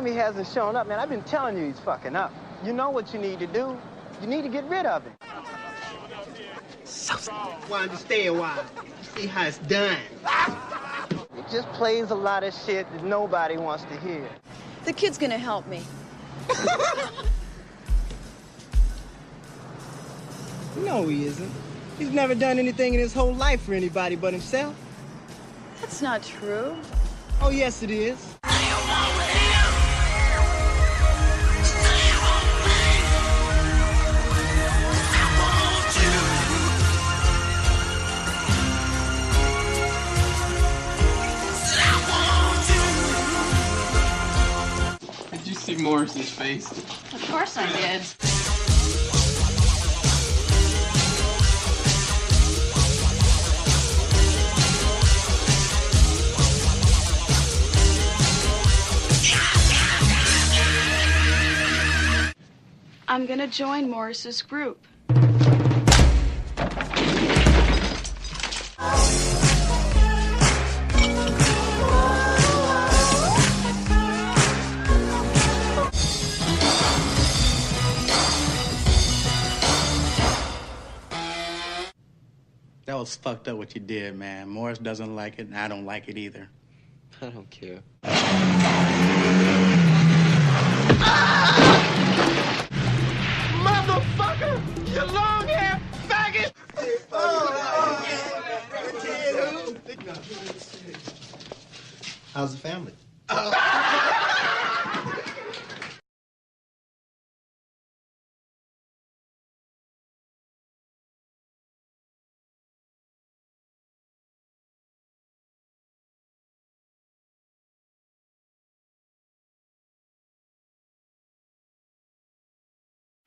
time he hasn't shown up, man, I've been telling you he's fucking up. You know what you need to do. You need to get rid of him. Well, understand why. See how it's done. He just plays a lot of shit that nobody wants to hear. The kid's gonna help me. No, he isn't. He's never done anything in his whole life for anybody but himself. That's not true. Oh, yes, it is. Did you see Morris's face? Of course I did. I'm gonna join Morris's group. That was fucked up what you did, man. Morris doesn't like it, and I don't like it either. I don't care. Motherfucker! You long-haired faggot! How's the family?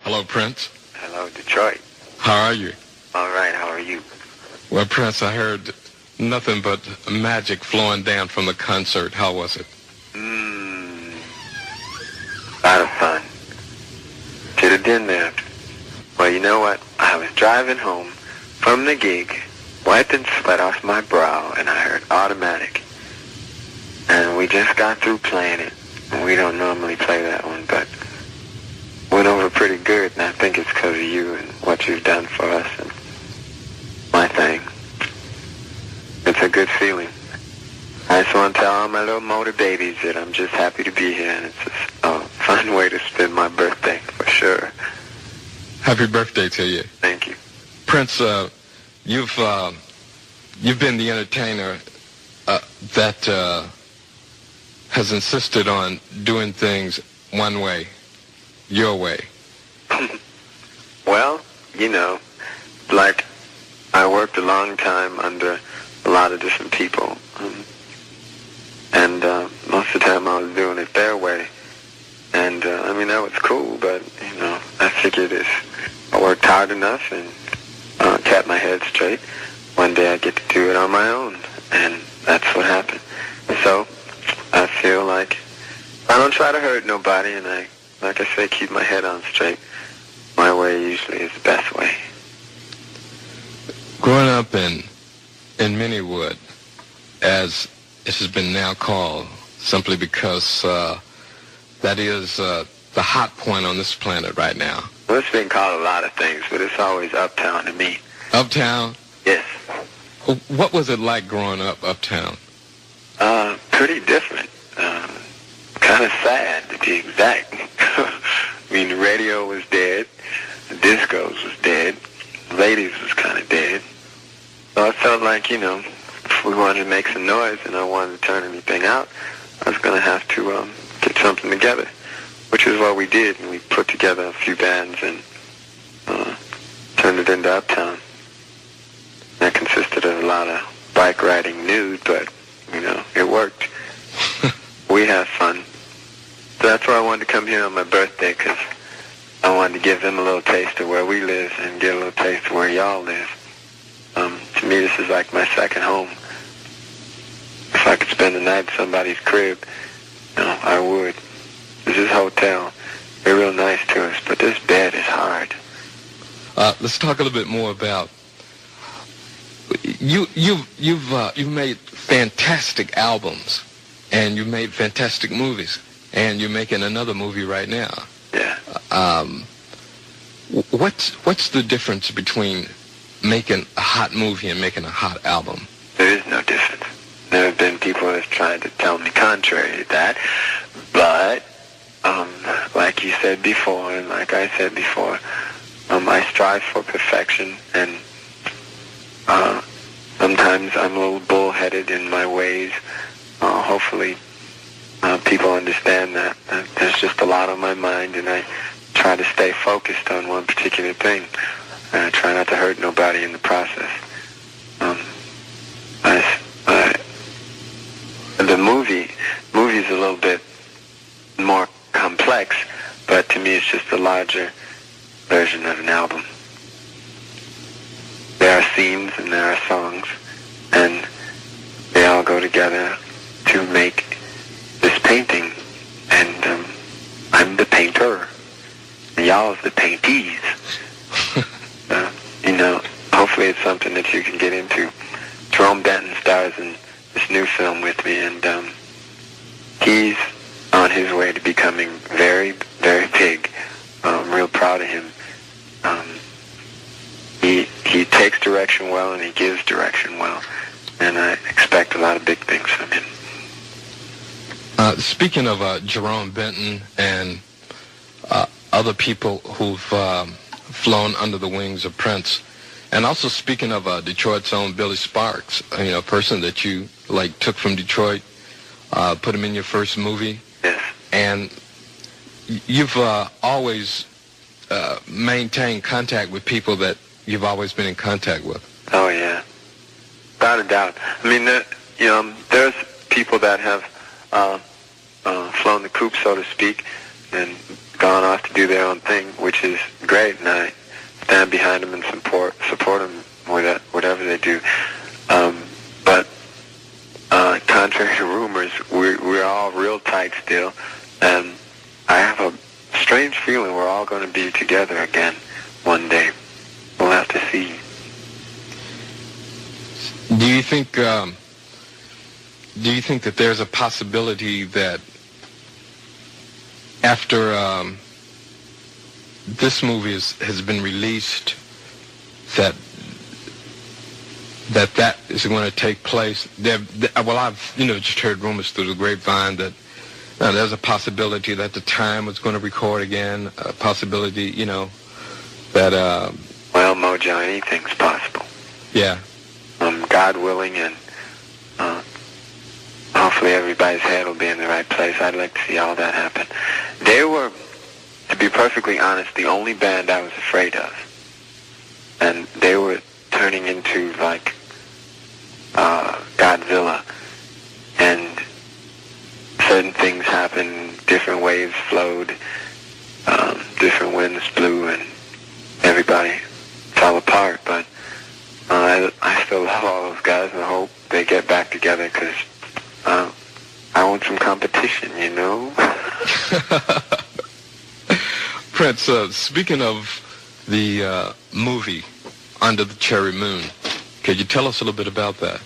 Hello, Prince. Hello, Detroit. How are you? All right, how are you? Well, Prince, I heard nothing but magic flowing down from the concert. How was it? A lot of fun. Should have been there. Well, you know what? I was driving home from the gig, wiping sweat off my brow, and I heard Automatic. And we just got through playing it. And we don't normally play that one, but went over pretty good, and I think it's because of you and what you've done for us and my thing. It's a good feeling. I just want to tell all my little motor babies that I'm just happy to be here, and it's just a fun way to spend my birthday, for sure. Happy birthday to you. Thank you. Prince, you've been the entertainer that has insisted on doing things one way. Your way. Well, you know, like, I worked a long time under a lot of different people, and most of the time I was doing it their way, and I mean, that was cool, but, you know, I figured if I worked hard enough and kept my head straight, one day I'd get to do it on my own, and that's what happened. So, I feel like I don't try to hurt nobody, and like I say, keep my head on straight. My way usually is the best way. Growing up in Minniewood, as it has been now called, simply because that is the hot point on this planet right now. Well, it's been called a lot of things, but it's always uptown to me. Uptown? Yes. What was it like growing up uptown? Pretty different. Kind of sad, to be exact. I mean, the radio was dead, the discos was dead, ladies was kind of dead. So I felt like, you know, if we wanted to make some noise and I wanted to turn anything out, I was going to have to get something together, which is what we did. And we put together a few bands and turned it into Uptown. That consisted of a lot of bike riding nude, but, you know, it worked. We had fun. So that's why I wanted to come here on my birthday, because I wanted to give them a little taste of where we live and get a little taste of where y'all live. To me, this is like my second home. If I could spend the night at somebody's crib, you know, I would. This is a hotel. They're real nice to us, but this bed is hard. Let's talk a little bit more about you've made fantastic albums, and you've made fantastic movies. and you're making another movie right now. Yeah. What's the difference between making a hot movie and making a hot album? There is no difference. There have been people that have tried to tell me contrary to that, but like you said before, and like I said before, I strive for perfection, and sometimes I'm a little bullheaded in my ways. Hopefully, people understand that there's just a lot on my mind, and I try to stay focused on one particular thing. I try not to hurt nobody in the process. The movie's a little bit more complex, but to me it's just a larger version of an album. There are themes and there are songs, and they all go together to make this painting, and I'm the painter, and y'all's the paintees. Hopefully it's something that you can get into. Jerome Benton stars in this new film with me, and he's on his way to becoming very, very big. I'm real proud of him. He takes direction well, and he gives direction well, and I expect a lot of big things from him. Speaking of Jerome Benton and other people who've flown under the wings of Prince, and also speaking of Detroit's own Billy Sparks, a person that you took from Detroit, put him in your first movie. Yes. And you've always maintained contact with people that you've always been in contact with. Oh yeah, without a doubt. I mean, there's people that have flown the coop, so to speak, and gone off to do their own thing, which is great, and I stand behind them and support them with whatever they do. But contrary to rumors, we're all real tight still, and I have a strange feeling we're all going to be together again one day. We'll have to see. Do you think that there's a possibility that after this movie has been released, that is going to take place? I've just heard rumors through the grapevine that there's a possibility that the Time was going to record again. A possibility, that. Well, Mojo, anything's possible. Yeah. God willing, and hopefully everybody's head will be in the right place. I'd like to see all that happen. They were, to be perfectly honest, the only band I was afraid of. And they were turning into like Godzilla. And certain things happened, different waves flowed, different winds blew, and everybody fell apart. But I still love all those guys, and I hope they get back together, because I want some competition, Prince, speaking of the movie Under the Cherry Moon, could you tell us a little bit about that?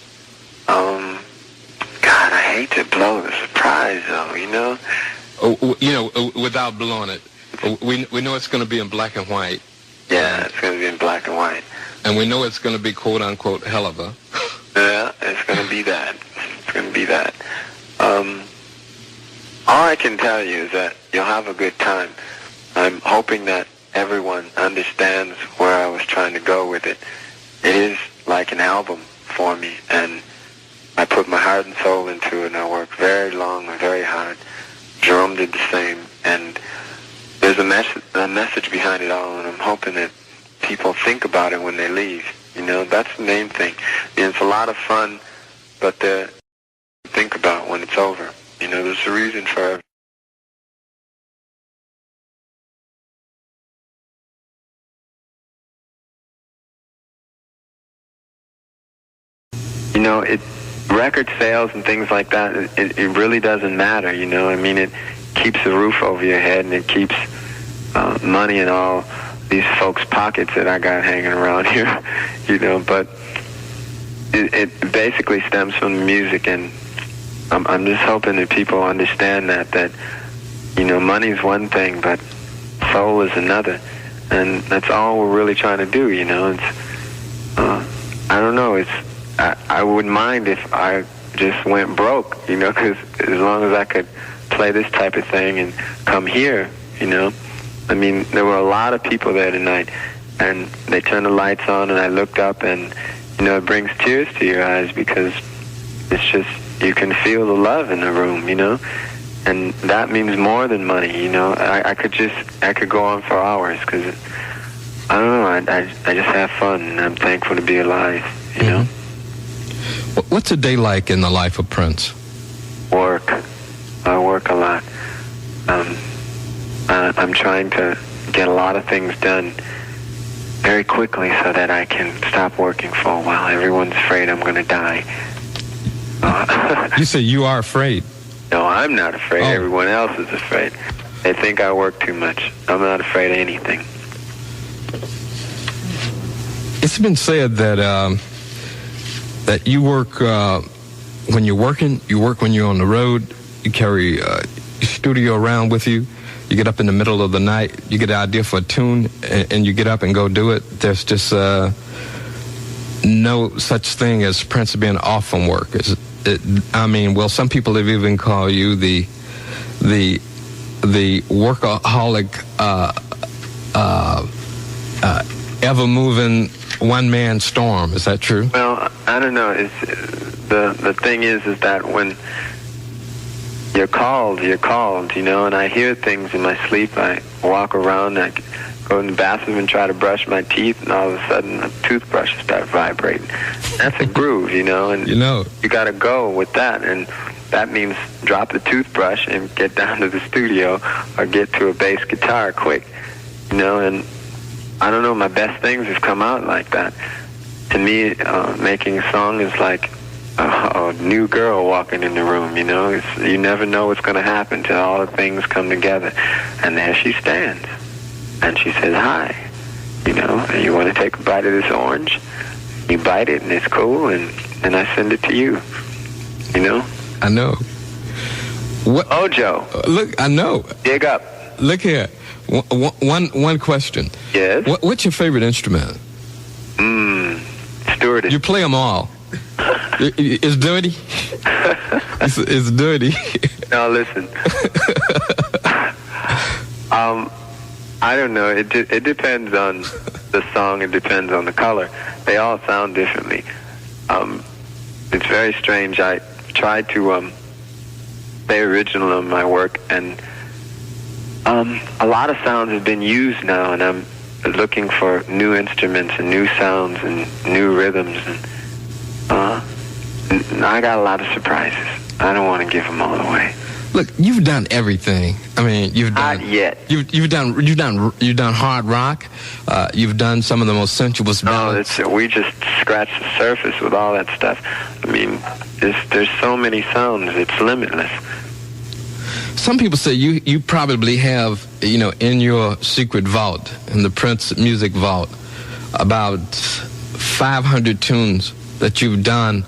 God, I hate to blow the surprise, though, without blowing it, we know it's going to be in black and white. Yeah, it's going to be in black and white. And we know it's going to be quote-unquote hell of a. Yeah, it's going to be that. It's going to be that. All I can tell you is that you'll have a good time. I'm hoping that everyone understands where I was trying to go with it. It is like an album for me, and I put my heart and soul into it, and I worked very long and very hard. Jerome did the same, and there's a message behind it all, and I'm hoping that people think about it when they leave. That's the main thing. It's a lot of fun, but think about when it's over. There's a reason for it. Record sales and things like that, it really doesn't matter, it keeps the roof over your head, and it keeps money in all these folks' pockets that I got hanging around here, but it basically stems from the music, and I'm just hoping that people understand that You know, money's one thing, but soul is another. And that's all we're really trying to do, you know. It's, I don't know, I wouldn't mind if I just went broke, you know, because as long as I could play this type of thing and come here, you know. I mean, there were a lot of people there tonight, and they turned the lights on, and I looked up, and, you know, it brings tears to your eyes because it's just, you can feel the love in the room, you know. And that means more than money, you know. I could go on for hours because, I don't know, I just have fun, and I'm thankful to be alive, you know. What's a day like in the life of Prince? Work. I work a lot. I'm trying to get a lot of things done very quickly so that I can stop working for a while. Everyone's afraid I'm going to die. You say you are afraid. No, I'm not afraid. Oh. Everyone else is afraid. They think I work too much. I'm not afraid of anything. It's been said that that you work when you're working, you work when you're on the road, you carry your studio around with you, you get up in the middle of the night, you get an idea for a tune, and you get up and go do it. There's just no such thing as Prince being off from work. I mean, well, some people have even called you the workaholic, ever-moving one-man storm. Is that true? Well, I don't know. The thing is that when you're called, you know, and I hear things in my sleep. I walk around, I go in the bathroom and try to brush my teeth, and all of a sudden the toothbrush starts vibrating. That's a groove, you know, and you got to go with that, and that means drop the toothbrush and get down to the studio or get to a bass guitar quick, you know, and I don't know, my best things have come out like that. To me, making a song is like a new girl walking in the room, you know. You never know what's going to happen till all the things come together. And there she stands. And she says, hi, you know, and you want to take a bite of this orange? You bite it, and it's cool, and I send it to you, you know? I know. What? Oh, Joe. Look, I know. Dig up. Look here. One question. Yes? What's your favorite instrument? Stewardess. You play them all. It's dirty. It's dirty. No, listen. I don't know. It depends on the song. It depends on the color. They all sound differently. It's very strange. I try to stay original in my work, and a lot of sounds have been used now, and I'm looking for new instruments and new sounds and new rhythms, and I got a lot of surprises. I don't want to give them all away. Look, you've done everything. I mean, you've done. Not yet. You've done hard rock. You've done some of the most sensuous ballads. No, we just scratched the surface with all that stuff. I mean, there's so many sounds. It's limitless. Some people say you probably have, you know, in your secret vault, in the Prince music vault, about 500 tunes that you've done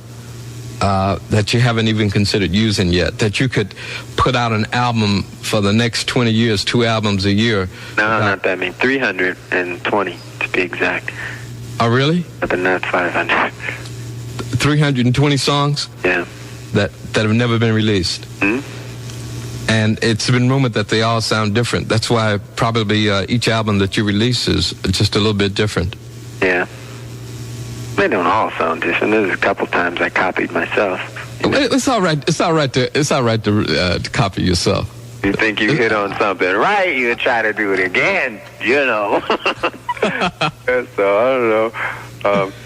that you haven't even considered using yet, that you could put out an album for the next 20 years, 2 albums a year. No, not that. I mean, 320 to be exact. Oh, really? But not 500. 320 songs? Yeah. That have never been released. Hmm? And it's been rumored that they all sound different. That's why probably each album that you release is just a little bit different. Yeah. They don't all sound different. There's a couple times I copied myself. It's all right. It's all right to copy yourself. You think you hit on something right, you try to do it again, you know. So I don't know.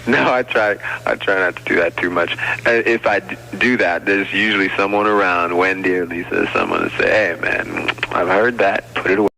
No, I try not to do that too much. If I do that, there's usually someone around, Wendy or Lisa, someone to say, hey, man, I've heard that, put it away.